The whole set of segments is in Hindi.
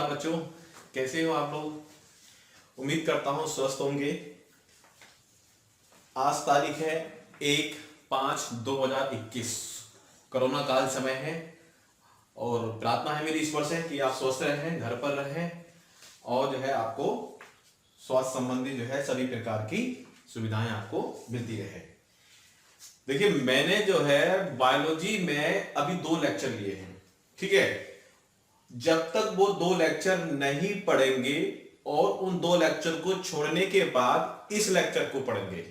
नमस्कार बच्चों, कैसे हो आप लोग। उम्मीद करता हूँ स्वस्थ होंगे। आज तारीख है 1/5/2021। कोरोना काल समय है और प्रार्थना है मेरी ईश्वर से कि आप स्वस्थ रहें, घर पर रहें और जो है आपको स्वास्थ्य संबंधी जो है सभी प्रकार की सुविधाएं आपको मिलती रहे। देखिए, मैंने जो है बायोलॉजी में अभी 2 लेक्चर लिए हैं, ठीक है। जब तक वो 2 लेक्चर नहीं पढ़ेंगे और उन 2 लेक्चर को छोड़ने के बाद इस लेक्चर को पढ़ेंगे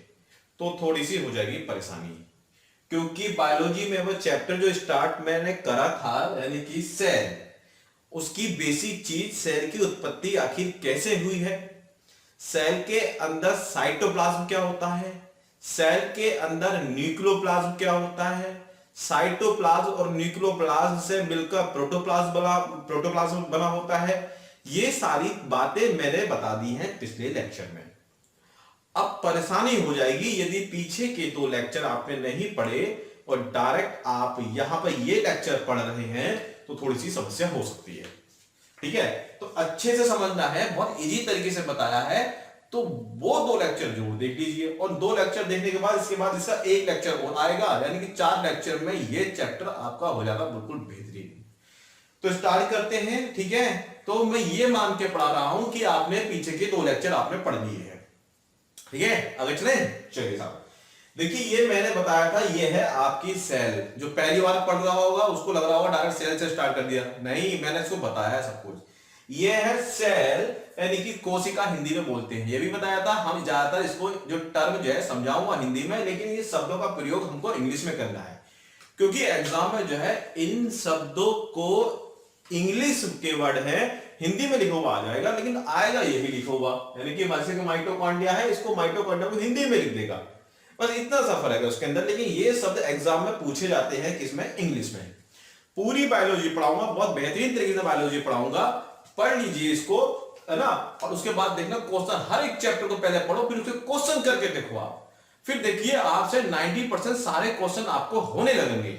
तो थोड़ी सी हो जाएगी परेशानी, क्योंकि बायोलॉजी में वो चैप्टर जो स्टार्ट मैंने करा था यानी कि सेल, उसकी बेसिक चीज सेल की उत्पत्ति आखिर कैसे हुई है, सेल के अंदर साइटोप्लाज्म क्या होता है, सेल के अंदर न्यूक्लियोप्लाज्म क्या होता है, साइटोप्लाज्म और न्यूक्लियोप्लाज्म से मिलकर प्रोटोप्लाज्म बना होता है। ये सारी बातें मैंने बता दी हैं पिछले लेक्चर में। अब परेशानी हो जाएगी यदि पीछे के 2 लेक्चर आपने नहीं पढ़े और डायरेक्ट आप यहां पर ये लेक्चर पढ़ रहे हैं तो थोड़ी सी समस्या हो सकती है, ठीक है। तो अच्छे से समझना है, बहुत इजी तरीके से बताया है, तो वो 2 लेक्चर जरूर देख लीजिए और 2 लेक्चर देखने के बाद इसके बाद इसका 1 लेक्चर और आएगा, यानी कि 4 लेक्चर में ये चैप्टर आपका हो जाएगा बिल्कुल बेहतरीन। तो स्टार्ट करते हैं, ठीक है। तो मैं ये मान के पढ़ा रहा हूं कि आपने पीछे के 2 लेक्चर आपने पढ़ लिए हैं, ठीक है। आगे चले, चलिए साहब। देखिए, ये मैंने बताया था, ये है आपकी सेल। जो पहली बार पढ़ रहा होगा उसको लग रहा होगा डायरेक्ट सेल से स्टार्ट कर दिया, नहीं, मैंने इसको बताया है सब कुछ। ये है सेल यानी कि कोशिका हिंदी में बोलते हैं, ये भी बताया था। हम ज्यादातर इसको जो टर्म जो है समझाऊंगा हिंदी में, लेकिन ये शब्दों का प्रयोग हमको इंग्लिश में करना है, क्योंकि एग्जाम में जो है इन शब्दों को इंग्लिश के वर्ड है हिंदी में लिखा हुआ आ जाएगा, लेकिन आएगा यही लिखा हुआ, यानी कि जैसे कि माइटोकॉन्ड्रिया है, इसको माइटोकॉन्ड्रिया को हिंदी में लिख देगा, बस इतना सा फर्क है उसके अंदर। लेकिन ये शब्द एग्जाम में पूछे जाते हैं किसमें, इंग्लिश में। पूरी बायोलॉजी पढ़ाऊंगा, बहुत बेहतरीन तरीके से बायोलॉजी पढ़ाऊंगा, पढ़ लीजिए इसको, है ना। और उसके बाद देखना क्वेश्चन, हर एक चैप्टर को पहले पढ़ो, फिर उसके क्वेश्चन करके देखो आप, फिर देखिए आपसे 90% सारे क्वेश्चन आपको होने लगेंगे।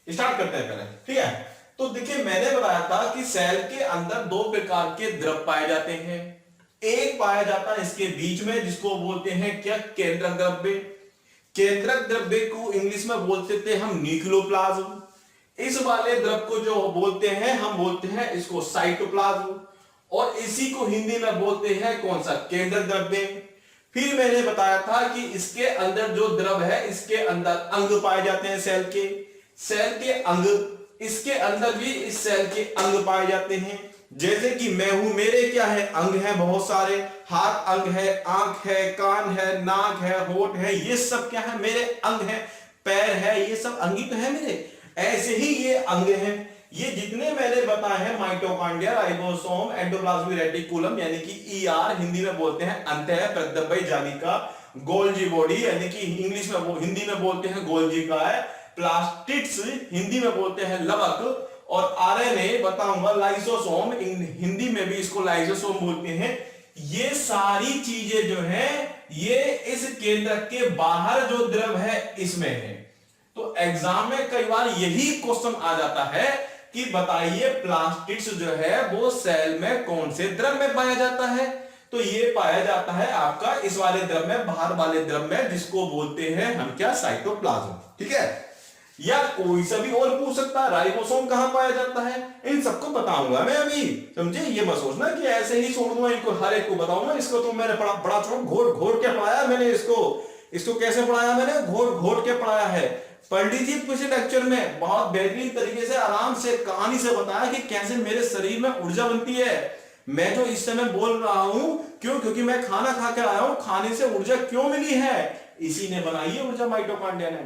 स्टार्ट करते हैं पहले, ठीक है। तो देखिए, मैंने बताया था कि सेल के अंदर 2 प्रकार के द्रव पाए जाते हैं। एक पाया जाता है इसके बीच में, जिसको बोलते हैं क्या, केंद्रक द्रव्य। केंद्रक द्रव्य को इंग्लिश में बोलते थे हम न्यूक्लियोप्लाज्म। इस वाले द्रव को जो बोलते हैं हम बोलते हैं इसको साइटोप्लाज्म, और इसी को हिंदी में बोलते हैं कौन सा, केंद्रक द्रव्य। फिर मैंने बताया था कि इसके अंदर जो द्रव है इसके अंदर अंग पाए जाते हैं सेल के अंग, इसके अंदर भी इस सेल के अंग पाए जाते हैं। जैसे कि मैं हूं, मेरे क्या है, अंग है बहुत सारे, हाथ अंग है, आंख है, कान है, नाक है, होठ है, ये सब क्या है, मेरे अंग है। पैर है, ये सब अंग ही तो है मेरे। ऐसे ही ये अंग हैं, ये जितने मैंने बताए हैं, माइटोकॉन्ड्रिया, राइबोसोम, एंडोप्लाज्मिक रेटिकुलम यानी कि ईआर, हिंदी में बोलते हैं अंतः प्रद्रव्य जालिका, गोल्जी बॉडी यानी कि इंग्लिश में हिंदी में बोलते हैं गोल्जी का है, प्लास्टिड्स हिंदी में बोलते हैं लवक, और आरएनए बताऊंगा लाइसोसोम, हिंदी में भी इसको लाइसोसोम बोलते हैं। ये सारी चीजें जो है ये इस केंद्र के बाहर जो द्रव है इसमें है। तो एग्जाम में कई बार यही क्वेश्चन आ जाता है कि बताइए प्लास्टिड्स जो है वो सेल में कौन से द्रव में पाया जाता है, तो ये पाया जाता है आपका इस वाले द्रव में, बाहर वाले द्रव में, जिसको बोलते हैं हम क्या, साइटोप्लाज्म, ठीक है। या कोई सा भी और पूछ सकता है, राइबोसोम कहां पाया जाता है, इन सबको बताऊंगा मैं अभी, समझे। ये मत सोचना कि ऐसे ही छोड़ दूंगा इनको, हर एक को बताऊंगा। इसको तो मैंने बड़ा घोट घोट के पढ़ाया मैंने, इसको कैसे पढ़ाया मैंने, घोट घोट के पढ़ाया है। पंडित जी पिछले लेक्चर में बहुत बेहतरीन तरीके से आराम से कहानी से बताया कि कैसे मेरे शरीर में ऊर्जा बनती है। मैं जो इस समय बोल रहा हूं, क्यों, क्योंकि मैं खाना खा कर आया हूं, खाने से ऊर्जा क्यों मिली है, इसी ने बनाई है ऊर्जा, माइटोकॉन्ड्रिया ने,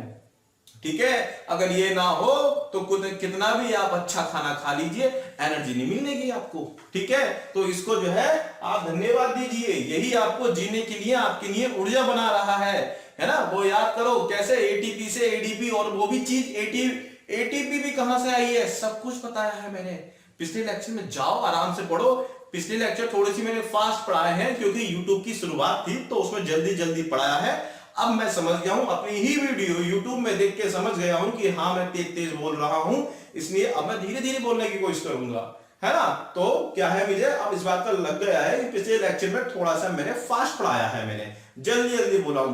ठीक है। अगर ये ना हो तो कितना भी आप अच्छा खाना खा लीजिए, एनर्जी नहीं मिलेगी आपको, ठीक है। तो इसको जो है आप धन्यवाद दीजिए, यही आपको जीने के लिए आपके लिए ऊर्जा बना रहा है ना। वो याद करो कैसे एटीपी से एडीपी, और वो भी चीज एटीपी भी कहां से आई है, सब कुछ बताया है मैंने पिछले लेक्चर में। जाओ आराम से पढ़ो, पिछले लेक्चर थोड़ी सी मैंने फास्ट पढ़ाए हैं क्योंकि यूट्यूब की शुरुआत थी तो उसमें जल्दी जल्दी पढ़ाया है। अब मैं समझ गया हूं, अपनी ही वीडियो यूट्यूब में देख के समझ गया हूं कि हाँ मैं तेज तेज बोल रहा हूं, इसलिए अब मैं धीरे धीरे बोलने की कोशिश करूंगा। है ना। तो क्या है, मुझे अब इस बात का लग गया है कि पिछले लेक्चर में थोड़ा सा मैंने फास्ट पढ़ाया है, मैंने जल्दी जल्दी बोला हूं,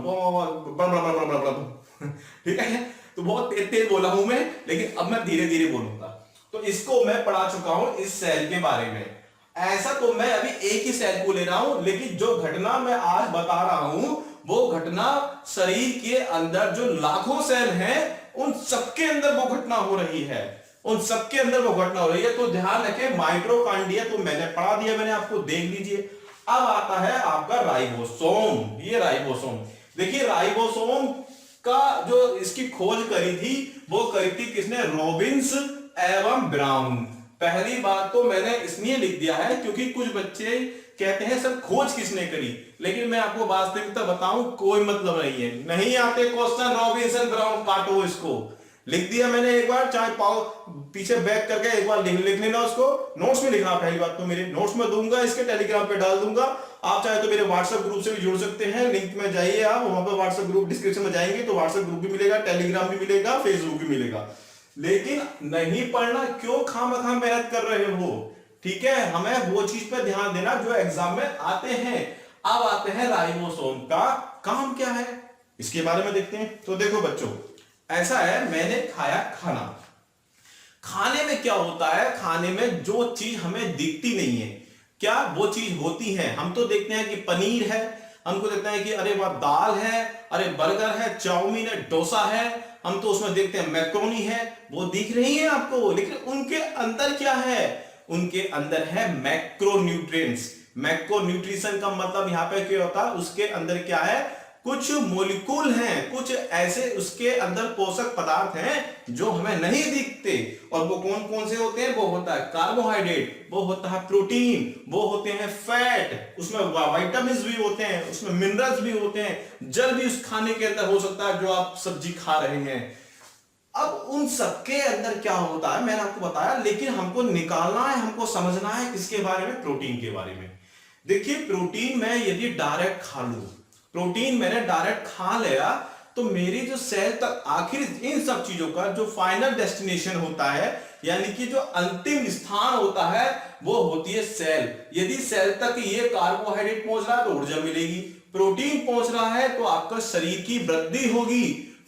ठीक है, तो बहुत तेज तेज बोला हूं मैं, लेकिन अब मैं धीरे धीरे बोलूंगा। तो इसको मैं पढ़ा चुका हूं इस सेल के बारे में। ऐसा तो मैं अभी एक ही सेल को ले रहा हूं, लेकिन जो घटना मैं आज बता रहा हूं वो घटना शरीर के अंदर जो लाखों सेल हैं उन सबके अंदर वो घटना हो रही है, उन सबके अंदर वो घटना हो रही है। तो ध्यान रखें, माइटोकॉन्ड्रिया तो मैंने पढ़ा दिया, मैंने आपको देख लीजिए। अब आता है आपका राइबोसोम। ये राइबोसोम देखिए, राइबोसोम का जो इसकी खोज करी थी वो करी थी किसने, रॉबिन्स एवं ब्राउन। पहली बात तो मैंने इसलिए लिख दिया है क्योंकि कुछ बच्चे कहते हैं सर खोज किसने करी, लेकिन मैं आपको वास्तविकता बताऊं कोई मतलब नहीं है, नहीं आते क्वेश्चन रॉबिन्सन ब्राउन, काटो इसको। लिख दिया मैंने एक बार, चाहे पाओ पीछे बैक करके एक बार लिख लेना उसको, नोट्स में लिखना। पहली बात तो मेरे नोट्स में दूंगा, इसके टेलीग्राम पे डाल दूंगा, आप चाहे तो मेरे व्हाट्सएप ग्रुप से भी जुड़ सकते हैं, लिंक में जाइए आप, वहां पर व्हाट्सएप ग्रुप डिस्क्रिप्शन में जाएंगे तो व्हाट्सएप ग्रुप भी मिलेगा, टेलीग्राम भी मिलेगा, फेसबुक भी मिलेगा। लेकिन नहीं पढ़ना, क्यों खामखा मेहनत कर रहे हो, ठीक है। हमें वो चीज पे ध्यान देना जो एग्जाम में आते हैं। अब आते हैं राइबोसोम का काम क्या है, इसके बारे में देखते हैं। तो देखो बच्चों, ऐसा है, मैंने खाया खाना, खाने में क्या होता है, खाने में जो चीज हमें दिखती नहीं है क्या वो चीज होती है। हम तो देखते हैं कि पनीर है, हमको देखते हैं कि अरे वाह दाल है, अरे बर्गर है, चाउमीन है, डोसा है, हम तो उसमें देखते हैं मैक्रोनी है, वो दिख रही है आपको, लेकिन उनके अंदर क्या है, उनके अंदर है मैक्रोन्यूट्रिएंट्स। मैक्रोन्यूट्रिशन का मतलब यहां पे क्या होता है, उसके अंदर क्या है, कुछ मोलिक्यूल हैं, कुछ ऐसे उसके अंदर पोषक पदार्थ हैं जो हमें नहीं दिखते। और वो कौन कौन से होते हैं, वो होता है कार्बोहाइड्रेट, वो होता है प्रोटीन, वो होते हैं फैट, उसमें विटामिन भी होते हैं, उसमें मिनरल्स भी होते हैं, जल भी उस खाने के अंदर हो सकता है जो आप सब्जी खा रहे हैं। अब उन सबके अंदर क्या होता है मैंने आपको बताया, लेकिन हमको निकालना है, हमको समझना है किसके बारे में, प्रोटीन के बारे में। देखिए प्रोटीन मैं यदि डायरेक्ट खा लूं, प्रोटीन मैंने डायरेक्ट खा लिया तो मेरी जो सेल तक आखिर इन सब चीजों का जो फाइनल डेस्टिनेशन होता है, यानी कि जो अंतिम स्थान होता है वो होती है सेल। यदि सेल तक ये कार्बोहाइड्रेट पहुंच रहा है तो ऊर्जा मिलेगी, प्रोटीन पहुंच रहा है तो आपका शरीर की वृद्धि होगी,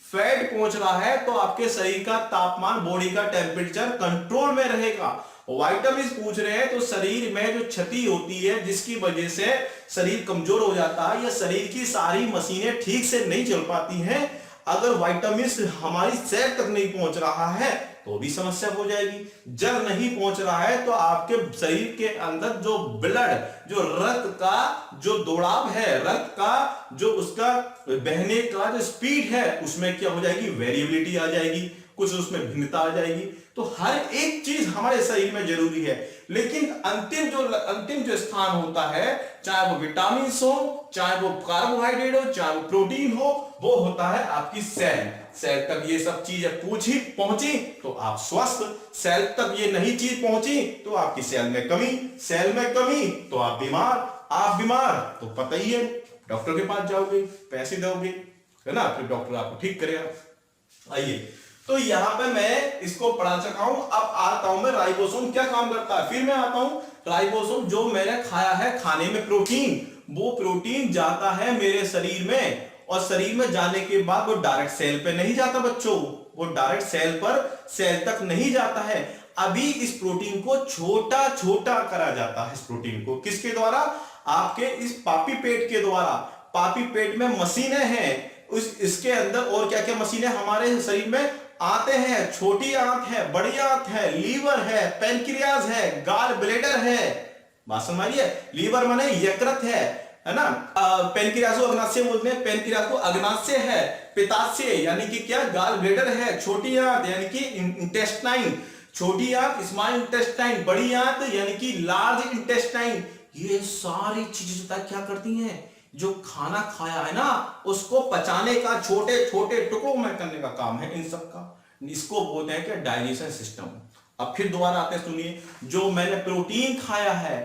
फैट पहुंच रहा है तो आपके शरीर का तापमान, बॉडी का टेम्परेचर कंट्रोल में रहेगा, विटामिन पूछ रहे हैं तो शरीर में जो क्षति होती है जिसकी वजह से शरीर कमजोर हो जाता है या शरीर की सारी मशीनें ठीक से नहीं चल पाती हैं, अगर विटामिन हमारी सेल तक नहीं पहुंच रहा है तो भी समस्या हो जाएगी। जब नहीं पहुंच रहा है तो आपके शरीर के अंदर जो ब्लड, जो रक्त का जो दौड़ाव है, रक्त का जो उसका बहने का जो स्पीड है, उसमें क्या हो जाएगी, वेरिएबिलिटी आ जाएगी, कुछ उसमें भिन्नता आ जाएगी। तो हर एक चीज हमारे शरीर में जरूरी है, लेकिन अंतिम जो स्थान होता है, चाहे वो विटामिन हो, चाहे वो कार्बोहाइड्रेट हो, चाहे वो प्रोटीन हो, वो होता है आपकी सेल। सेल तक ये सब चीजें पहुंची तो आप स्वस्थ, सेल तक ये नहीं चीज पहुंची तो आपकी सेल में कमी तो आप बीमार तो पता ही है, डॉक्टर के पास जाओगे, पैसे दोगे, है ना, फिर डॉक्टर आपको ठीक करेगा। आइए, तो यहां पे मैं इसको पढ़ा चुका हूं, अब आता हूं मैं राइबोसोम क्या काम करता है। फिर मैं आता हूं राइबोसोम, जो मैंने खाया है खाने में प्रोटीन, वो प्रोटीन जाता है मेरे शरीर में, और शरीर में जाने के बाद वो डायरेक्ट सेल पे नहीं जाता बच्चों, वो डायरेक्ट सेल तक नहीं जाता है। अभी इस प्रोटीन को छोटा छोटा करा जाता है, इस प्रोटीन को किसके द्वारा, आपके इस पापी पेट के द्वारा। पापी पेट में मशीनें हैं, इसके अंदर और क्या क्या मशीनें हमारे शरीर में आते हैं, छोटी आंत है, बड़ी आंत है, लीवर है, पेनक्रियाज है, गाल ब्लेडर है, बात समझिए, लीवर माने यकृत है ना, पेनक्रियाज को अग्नाशय बोलते हैं, पेनक्रियाज को अग्नाशय है, पित्ताशय यानी कि क्या, गाल ब्लेडर है, छोटी आंत यानी कि इंटेस्टाइन, छोटी आंत स्मॉल इंटेस्टाइन, बड़ी आंत यानी कि लार्ज इंटेस्टाइन। ये सारी चीजें क्या करती हैं, जो खाना खाया है ना उसको पचाने का, छोटे छोटे टुकड़ों में करने का काम है इन सब का, इसको बोलते हैं कि डाइजेशन सिस्टम। अब फिर दोबारा आते हैं, सुनिए, जो मैंने प्रोटीन खाया है,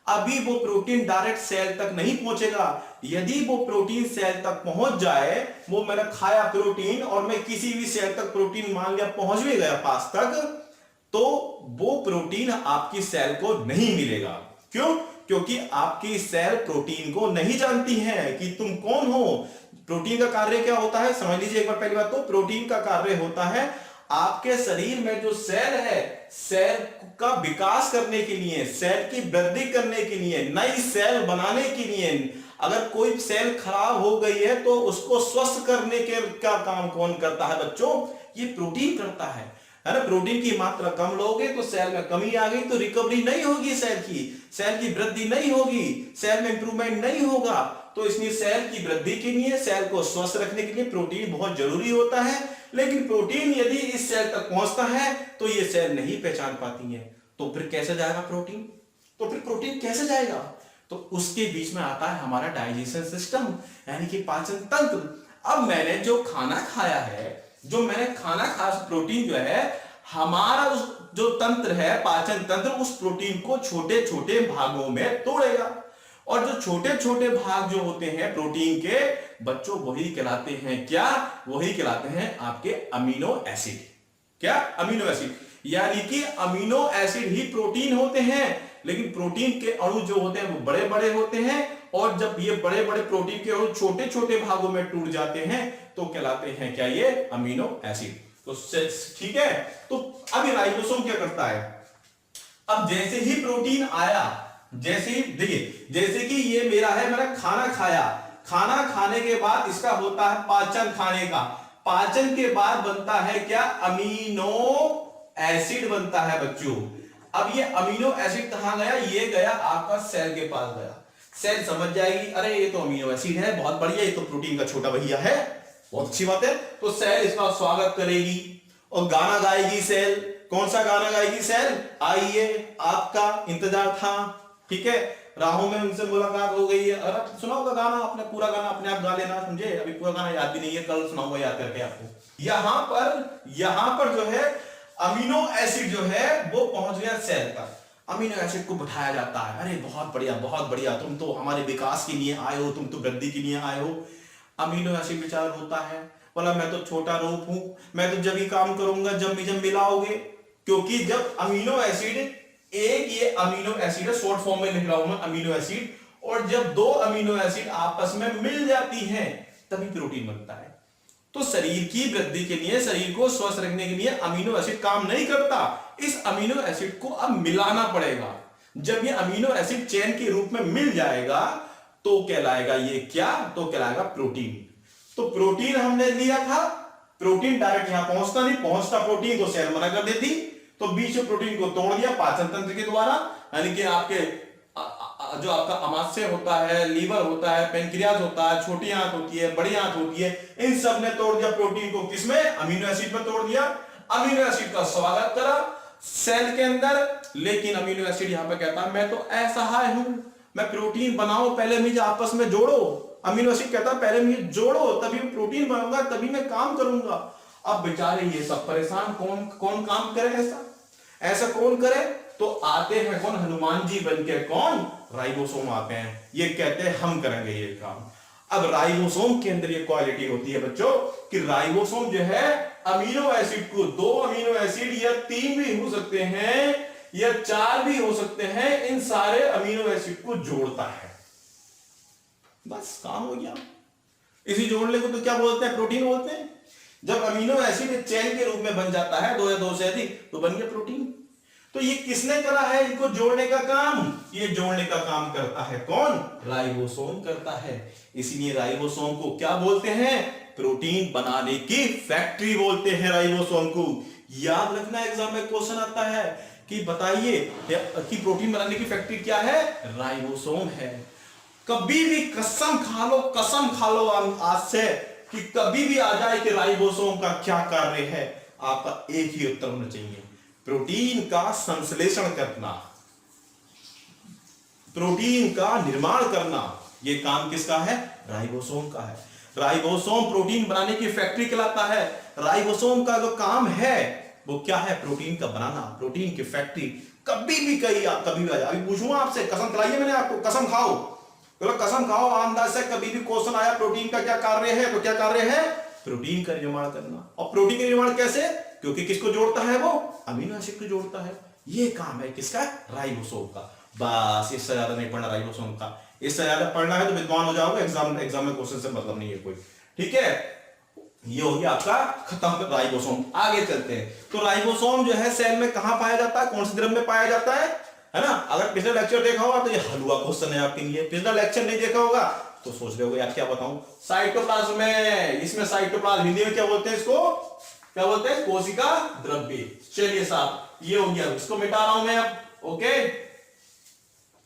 अभी वो प्रोटीन डायरेक्ट सेल तक नहीं पहुंचेगा। यदि वो प्रोटीन सेल तक पहुंच जाए, वो मैंने खाया प्रोटीन और मैं किसी भी सेल तक प्रोटीन मान लिया पहुंच भी गया पास तक, तो वो प्रोटीन आपकी सेल को नहीं मिलेगा। क्यों? क्योंकि आपकी सेल प्रोटीन को नहीं जानती है कि तुम कौन हो। प्रोटीन का कार्य क्या होता है समझ लीजिए एक बार। पहली बात तो प्रोटीन का कार्य होता है आपके शरीर में जो सेल है, सेल का विकास करने के लिए, सेल की वृद्धि करने के लिए, नई सेल बनाने के लिए। अगर कोई सेल खराब हो गई है तो उसको स्वस्थ करने के का काम कौन करता है बच्चों? ये प्रोटीन करता है ना। प्रोटीन की मात्रा कम लोगे तो सेल में कमी आ गई तो रिकवरी नहीं होगी, सेल की वृद्धि नहीं होगी, सेल में इंप्रूवमेंट नहीं होगा। तो इसलिए सेल की वृद्धि के लिए, सेल को स्वस्थ रखने के लिए प्रोटीन बहुत जरूरी होता है। लेकिन प्रोटीन यदि इस सेल तक पहुंचता है तो ये सेल नहीं पहचान पाती है। तो फिर कैसे जाएगा प्रोटीन? तो फिर प्रोटीन कैसे जाएगा? तो उसके बीच में आता है हमारा डाइजेशन सिस्टम, यानी कि पाचन तंत्र। अब मैंने जो खाना खाया है, प्रोटीन जो है हमारा उस जो तंत्र है, पाचन तंत्र, उस प्रोटीन को छोटे छोटे भागों में तोड़ेगा। और जो छोटे छोटे भाग जो होते हैं प्रोटीन के बच्चों, वही कहलाते हैं क्या? वही कहलाते हैं आपके अमीनो एसिड। क्या? Amino acid. यानी कि अमीनो एसिड ही प्रोटीन होते हैं, लेकिन प्रोटीन के अणु जो होते हैं वो बड़े बड़े होते हैं। और जब ये बड़े बड़े प्रोटीन के अणु छोटे छोटे भागों में टूट जाते हैं तो कहलाते हैं क्या? ये अमीनो एसिड। तो ठीक है। तो अब ये राइबोसोम क्या करता है? अब जैसे ही प्रोटीन आया, जैसे ही देखिए, जैसे कि ये मेरा है, मैंने खाना खाया, खाना खाने के बाद इसका होता है पाचन, खाने का पाचन के बाद बनता है क्या? अमीनो एसिड बनता है बच्चों। अब ये अमीनो एसिड कहां गया? ये गया आपका सेल के पास गया। सेल समझ जाएगी अरे ये तो अमीनो एसिड है, बहुत बढ़िया, ये तो प्रोटीन का छोटा भैया है, बहुत अच्छी बात है। तो सेल इसका स्वागत करेगी और गाना गाएगी सेल। कौन सा गाना गाएगी सेल? आइए आपका इंतजार था, ठीक है, राहों में उनसे मुलाकात हो गई है। अरे सुना होगा गाना, आपने पूरा गाना अपने आप गा लेना, समझे? अभी पूरा गाना याद भी नहीं है, कल सुनाऊंगा याद करके आपको। यहां पर जो है अमीनो एसिड जो है वो पहुंच गया सेल पर। अमीनो एसिड को बिठाया जाता है, अरे बहुत बढ़िया बहुत बढ़िया, तुम तो हमारे विकास के लिए आए हो, तुम तो वृद्धि के लिए आए हो। अमीनो एसिड विचार होता है, बोला मैं तो छोटा रूप हूं, मैं तो जब ही काम करूंगा जब मिलाओगे। क्योंकि जब अमीनो एसिड, एक ये अमीनो एसिड है, शॉर्ट फॉर्म में लिख रहा हूं मैं अमीनो एसिड, और जब दो अमीनो एसिड आपस में मिल जाती हैं तभी प्रोटीन बनता है। तो शरीर की वृद्धि के लिए, शरीर को स्वस्थ रखने के लिए अमीनो एसिड काम नहीं करता। इस अमीनो एसिड को अब मिलाना पड़ेगा। जब ये अमीनो एसिड चेन के रूप में मिल जाएगा तो कहलाएगा ये क्या? तो कहलाएगा प्रोटीन। तो प्रोटीन हमने लिया था, प्रोटीन डायरेक्ट यहां पहुंचता नहीं, पहुंचता प्रोटीन तो सेल मना कर देती, तो बीच में प्रोटीन को तोड़ दिया पाचन तंत्र के द्वारा, यानी कि आपके जो आपका अमाशय होता है, लीवर होता है, पेनक्रियाज होता है, छोटी आंत होती है, बड़ी आंत होती है, इन सब ने तोड़ दिया प्रोटीन को। किसमें? अमीनो एसिड में तोड़ दिया। अमीनो एसिड का स्वागत करा सेल के अंदर, लेकिन अमीनो एसिड यहां पे कहता है मैं तो असहाय हूं, मैं प्रोटीन बनाऊं, पहले मुझे आपस में जोड़ो। अमीनो एसिड कहता है पहले मुझे जोड़ो, तभी प्रोटीन बनाऊंगा, तभी मैं काम करूंगा। अब बेचारे ये सब परेशान, कौन काम करे? ऐसा कौन करे? तो आते हैं कौन? हनुमान जी बनके। कौन? राइबोसोम आते हैं, ये कहते हैं हम करेंगे ये काम। अब राइबोसोम के अंदर ये क्वालिटी होती है बच्चों कि राइबोसोम जो है अमीनो एसिड को, दो अमीनो एसिड या 3 भी हो सकते हैं या 4 भी हो सकते हैं, इन सारे अमीनो एसिड को जोड़ता है। बस काम हो गया। इसी जोड़ने को तो क्या बोलते हैं? प्रोटीन बोलते हैं। जब अमीनो एसिड चेन के रूप में बन जाता है, 2 या 2 से अधिक, तो बन गया प्रोटीन। तो ये किसने करा है इनको जोड़ने का काम? ये जोड़ने का काम करता है कौन? राइबोसोम करता है। इसलिए राइबोसोम को क्या बोलते हैं? प्रोटीन बनाने की फैक्ट्री बोलते हैं राइबोसोम को। याद रखना, एग्जाम में क्वेश्चन आता है कि बताइए कि प्रोटीन बनाने की फैक्ट्री क्या है? राइबोसोम है। कभी भी कसम खा लो आज से कि कभी भी आ जाए कि राइबोसोम का क्या कार्य है, आपका एक ही उत्तर होना चाहिए, प्रोटीन का संश्लेषण करना, प्रोटीन का निर्माण करना। यह काम किसका है? राइबोसोम का है। राइबोसोम प्रोटीन बनाने की फैक्ट्री कहलाता है। राइबोसोम का जो काम है वो क्या है? प्रोटीन का बनाना, प्रोटीन की फैक्ट्री। कभी भी कहीं आप कभी भी आ जाए, अभी पूछूंगा आपसे, कसम खिलाइए मैंने आपको, कसम खाओ, कसम खाओ आमदार से, कभी भी क्वेश्चन आया प्रोटीन का क्या कार्य है, तो क्या कार्य है? प्रोटीन का निर्माण करना। और प्रोटीन का निर्माण कैसे? क्योंकि किसको जोड़ता है वो, अमीनो एसिड को जोड़ता है। ये काम है किसका, राइबोसोम का। बस इससे ज्यादा नहीं पढ़ना राइबोसोम का, इससे ज्यादा पढ़ना है तो विद्वान हो जाओगे, एग्जाम में क्वेश्चन से मतलब नहीं है कोई, ठीक है। ये हो गया आपका खत्म राइबोसोम। आगे चलते हैं। तो राइबोसोम जो है सेल में कहां पाया जाता है, कौन से द्रव्य में पाया जाता है ना। अगर पिछला लेक्चर देखा होगा तो ये हलवा क्वेश्चन है आपके लिए, पिछला लेक्चर नहीं देखा होगा तो सोच रहे होगे यार क्या बताऊं। साइटोप्लाज्म में, इसमें साइटोप्लाज्म हिंदी में क्या बोलते हैं, इसको क्या बोलते हैं, कोशिका द्रव्य। चलिए साहब ये हो गया, इसको मिटा रहा हूं मैं अब, ओके।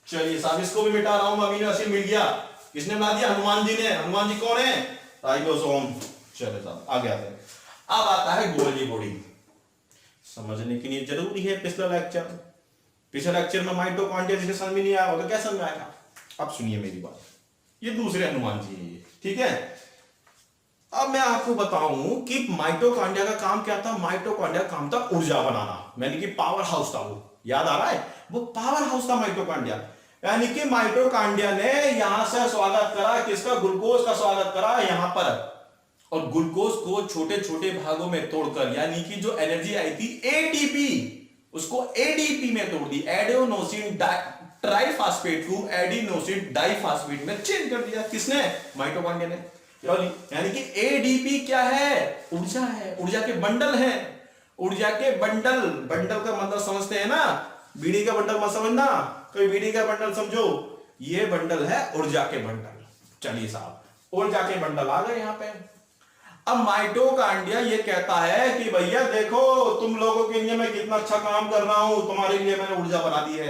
चलिए साहब इसको भी मिटा रहा हूं, अमीनो एसिड मिल गया। किसने बना दिया, हनुमान जी ने। हनुमान जी कौन है, राइबोसोम। चलिए साहब आगे आते हैं। अब आता है गोल्गी बॉडी, समझने के लिए जरूरी है पिछला लेक्चर। पिछले लेक्चर में माइटोकॉन्ड्रिया जिसे समझ में नहीं आया वो तो क्या समझ आएगा। अब सुनिए मेरी बात, ये दूसरे हनुमान जी है ये, ठीक है। अब मैं आपको बताऊं कि माइटोकॉन्ड्रिया का काम क्या था। माइटोकॉन्ड्रिया का काम था ऊर्जा बनाना, यानी कि पावर हाउस था वो, याद आ रहा है, वो पावर हाउस था माइटोकॉन्ड्रिया। यानी कि माइटोकॉन्ड्रिया ने यहां से स्वागत करा किसका, ग्लूकोज का स्वागत करा यहां पर, और ग्लूकोज को छोटे छोटे भागों में तोड़कर, यानी कि जो एनर्जी आई थी एटीपी, उसको एडीपी में तोड़ दी, एडेनोसिन ट्राइफॉस्फेट को एडिनोसिन डाइफॉस्फेट में चेंज कर दिया। किसने, माइटोकॉन्ड्रिया ने। यानी कि एडीपी क्या है, ऊर्जा है, ऊर्जा के बंडल है, ऊर्जा के बंडल। बंडल का मतलब समझते हैं ना, बीड़ी का बंडल मत समझना, कोई बीड़ी का बंडल समझो, ये बंडल है ऊर्जा के बंडल। चलिए साहब ऊर्जा के बंडल आ गए यहां पे। अब माइटोकॉन्ड्रिया ये कहता है कि भैया देखो तुम लोगों के लिए मैं कितना अच्छा काम कर रहा हूं, तुम्हारे लिए मैंने ऊर्जा बना दी है।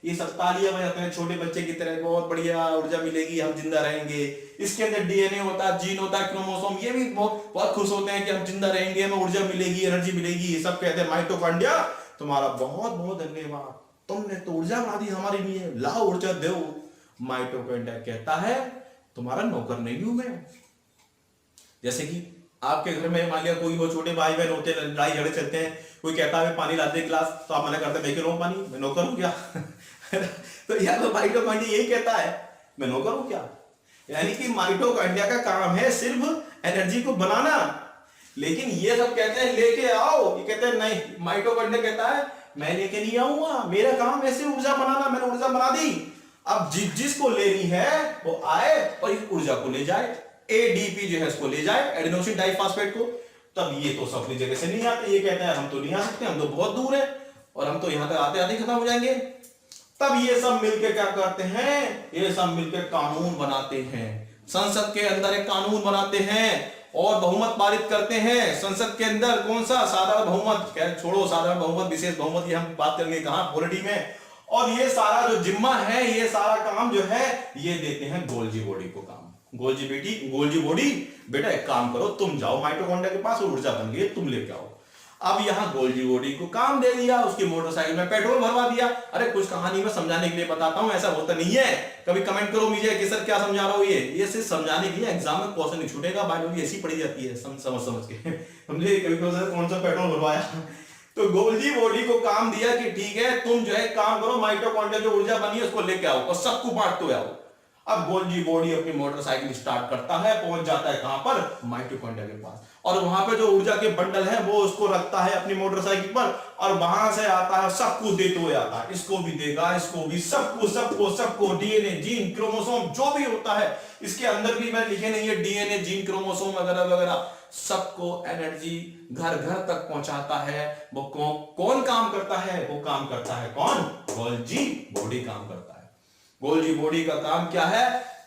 ये सब तालियां बजाते हैं छोटे बच्चे की तरह, बहुत बढ़िया ऊर्जा मिलेगी, हम जिंदा रहेंगे। इसके अंदर डीएनए होता है, जीन होता है, क्रोमोसोम, ये भी बहुत बहुत खुश होते हैं कि हम जिंदा रहेंगे, हमें ऊर्जा मिलेगी, एनर्जी मिलेगी। ये सब कहते हैं माइटोकॉन्ड्रिया तुम्हारा बहुत बहुत धन्यवाद, तुमने तो ऊर्जा बना दी हमारे लिए, लाओ ऊर्जा दो। माइटोकॉन्ड्रिया कहता है तुम्हारा नौकर नहीं हूं मैं। जैसे कि आपके घर में मान लिया कोई हो, छोटे भाई बहन होते हैं, लड़ाई झगड़े चलते हैं, कोई कहता है पानी ला दे गिलास, तो आप मना करते हैं मैं क्यों पानी, मैं नौकर हूं क्या। तो यार तो माइटोकॉन्ड्रिया यही कहता है मैं नौकर हूं क्या। यानी कि माइटोकॉन्ड्रिया का काम है सिर्फ एनर्जी को बनाना, लेकिन ये सब कहते हैं लेके आओ, ये कहते हैं नहीं। माइटोकॉन्ड्रिया कहता है मैं लेके नहीं आऊंगा, मेरा काम है सिर्फ ऊर्जा बनाना, मैंने ऊर्जा बना दी। अब जिसको लेनी है वो आए और इस ऊर्जा को ले जाए, एडीपी जो है इसको ले जाए, एडिनोसिन डाइफॉस्फेट को। तब ये तो सब अपनी जगह से नहीं आते, ये कहता है हम तो नहीं आ सकते, हम तो बहुत दूर है और हम तो यहां तक आते आते खत्म हो जाएंगे। तब ये सब मिलकर क्या करते हैं, ये सब मिलकर कानून बनाते हैं, संसद के अंदर एक कानून बनाते हैं और बहुमत पारित करते हैं। संसद के अंदर कौन सा, साधारण बहुमत, छोड़ो साधारण बहुमत, विशेष बहुमत, ये हम बात करेंगे कहां, पॉलिटी में। और ये सारा जो जिम्मा है, ये सारा काम जो है ये देते हैं गोल्गी बॉडी को काम। गोल्गी बॉडी बेटा एक काम करो, तुम जाओ माइटोकॉन्ड्रिया के पास, ऊर्जा बन गई, तुम लेके आओ। अब यहां गोल्गी बॉडी को काम दे दिया, उसकी मोटरसाइकिल में पेट्रोल भरवा दिया। अरे कुछ कहानी में समझाने के लिए बताता हूं, ऐसा होता नहीं है। कभी कमेंट करो मुझे कि सर क्या समझा रहा हूं, ये सिर्फ समझाने के लिए, एग्जाम में क्वेश्चन नहीं छूटेगा, बायोलॉजी ऐसी पढ़ी जाती है समझ के। हमने कभी कौन सा पेट्रोल भरवाया। तो गोल्गी बॉडी को काम दिया कि ठीक है तुम जो है काम करो, माइटोकॉन्ड्रिया जो ऊर्जा बनी है उसको लेके आओ और सबको बांटते आओ। अब गोल्गी बॉडी अपनी मोटरसाइकिल स्टार्ट करता है, पहुंच जाता है कहां पर, माइटोकॉन्ड्रिया के पास, और वहां पे जो ऊर्जा के बंडल है वो उसको रखता है अपनी मोटरसाइकिल पर, और वहां से आता है सबको देते हुए आता है, इसको भी देगा, इसको भी, सबको डीएनए, जीन, क्रोमोसोम जो भी होता है, इसके अंदर भी मैं लिखे नहीं है डीएनए, जीन, क्रोमोसोम वगैरह वगैरह, सबको एनर्जी घर घर तक पहुंचाता है। वो कौन काम करता है, वो काम करता है कौन, गोल्गी बॉडी काम करता है। गोल्गी बॉडी का काम क्या है,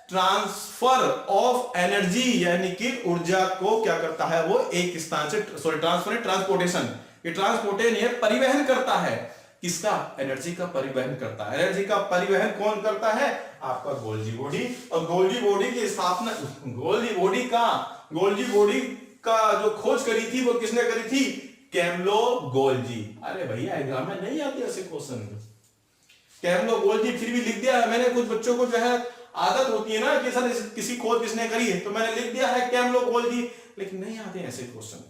ट्रांसफर ऑफ एनर्जी, यानी कि ऊर्जा को क्या करता है वो एक स्थान से, ट्रांसपोर्टेशन, ये ट्रांसपोर्टेशन ये परिवहन करता है, किसका, एनर्जी का परिवहन करता है। एनर्जी का परिवहन कौन करता है, आपका गोल्गी बॉडी। और गोल्गी बॉडी की स्थापना, गोल्गी बॉडी का जो खोज करी थी वो किसने करी थी, कैमलो गोल्जी। अरे भैया एग्जाम में नहीं आते ऐसे क्वेश्चन, कैमलो गोल्जी फिर भी लिख दिया है मैंने। कुछ बच्चों को जो है आदत होती है ना कि सर किसी खोज किसने करी है, तो मैंने लिख दिया है कैमलो गोल्जी, लेकिन नहीं आते ऐसे क्वेश्चन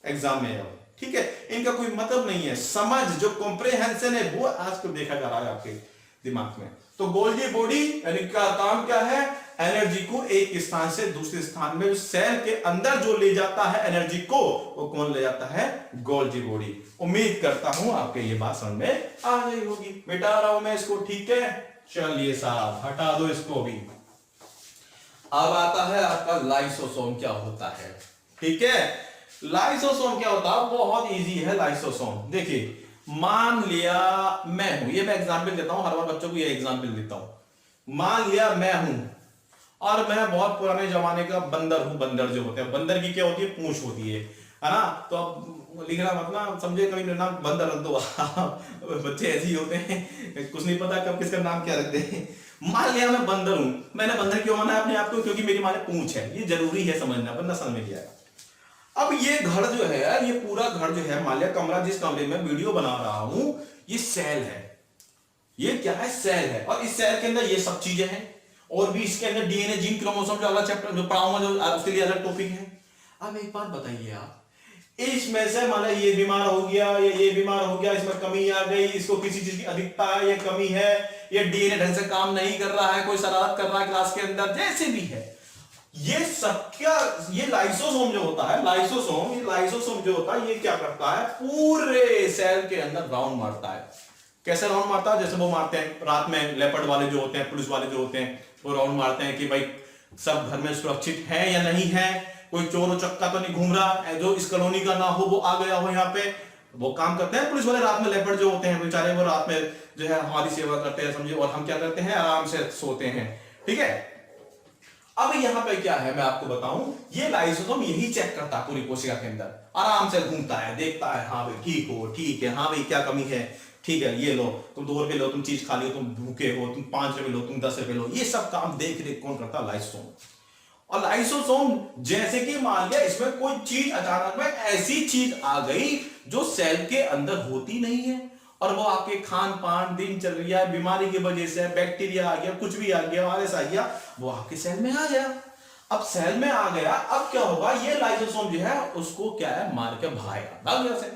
एग्जाम में। अब ठीक है, इनका कोई मतलब नहीं है, समझ जो कॉम्प्रिहेंशन है वो आज को देखा जा रहा है आपके दिमाग में। तो गोल्गी बॉडी यानी का काम क्या है, एनर्जी को एक स्थान से दूसरे स्थान में सेल के अंदर जो ले जाता है एनर्जी को, वो कौन ले जाता है? Golgi body. उम्मीद करता हूं आपके ये बात समझ में आ गई होगी। मिटा रहा हूं मैं इसको, ठीक है। चलिए साहब हटा दो इसको भी। अब आता है आपका लाइसोसोम क्या होता है, ठीक है। लाइसोसोम क्या होता है? बहुत इजी है लाइसोसोम। देखिए मान लिया मैं हूं, ये मैं एग्जांपल देता हूं, हर बार बच्चों को ये एग्जांपल देता हूं। मान लिया मैं हूं और मैं बहुत पुराने जमाने का बंदर हूं। बंदर जो होते हैं, बंदर की क्या होती है? पूंछ होती है ना। तो अब लिखना मत ना समझे कभी मेरा नाम बंदर रख दो। बच्चे ऐसे ही होते हैं, कुछ नहीं पता कब किसका नाम क्या रख दे। मान लिया मैं बंदर हूं। मैंने बंदर क्यों माना अपने आप को? क्योंकि मेरी माने पूंछ है। ये जरूरी है समझना, वरना समझ में नहीं आएगा। अब ये घर जो है, ये पूरा घर जो है, मान लिया कमरा, जिस कमरे में वीडियो बना रहा हूं, ये सेल है। ये क्या है? सेल है। और इस सेल के अंदर ये सब चीजें हैं, और भी इसके अंदर डीएनए, जीन, क्रोमोसोम जो अलग चैप्टर जो पढ़ाऊंगा, जो उसके लिए अलग टॉपिक है। अब एक बात बताइए आप, इसमें से मान लिया ये बीमार हो गया, ये बीमार हो गया, इसमें कमी आ गई, इसको किसी चीज की अधिकता है, ये कमी है, ये डीएनए ढंग से काम नहीं कर रहा है, कोई शरारत कर रहा है क्लास के अंदर, जैसे भी है, ये सब क्या, ये लाइसोसोम जो होता है, लाइसोसोम जो होता है, ये क्या करता है? पूरे सेल के अंदर राउंड मारता है। कैसे राउंड मारता है? जैसे वो मारते हैं रात में, लेपर्ड वाले जो होते हैं, पुलिस वाले जो होते हैं, वो राउंड मारते हैं कि भाई सब घर में सुरक्षित है या नहीं है, कोई चोर चक्का तो नहीं घूम रहा, जो इस कॉलोनी का ना हो वो आ गया हो यहाँ पे। वो काम करते हैं पुलिस वाले रात में। लेपर्ड जो होते हैं बेचारे, वो रात में जो है हमारी सेवा करते हैं, समझे। और हम क्या करते हैं? आराम से सोते हैं, ठीक है। अब यहां पे क्या है मैं आपको बताऊं, ये लाइसोसोम यही चेक करता है पूरी कोशिका के अंदर, आराम से घूमता है, देखता है, हाँ भाई ठीक हो, ठीक है, हाँ भाई क्या कमी है, ठीक है, ये लो, तुम 2 रुपए लो, तुम चीज खा लो, तुम भूखे हो, तुम 5 रुपए लो, तुम 10 रुपए लो। ये सब काम देख रेख कौन करता है? लाइसोसोम। और लाइसोसोम जैसे कि मान लिया इसमें कोई चीज अचानक में ऐसी चीज आ गई जो सेल के अंदर होती नहीं है, और वो आपके खान पान, दिनचर्या, बीमारी की वजह से, बैक्टीरिया आ गया, कुछ भी आ गया, वायरस आ गया, वो आपके सेल में आ गया। अब सेल में आ गया, अब क्या होगा? ये लाइसोसोम जो है उसको क्या है? मार के भगाएगा, भाग गया से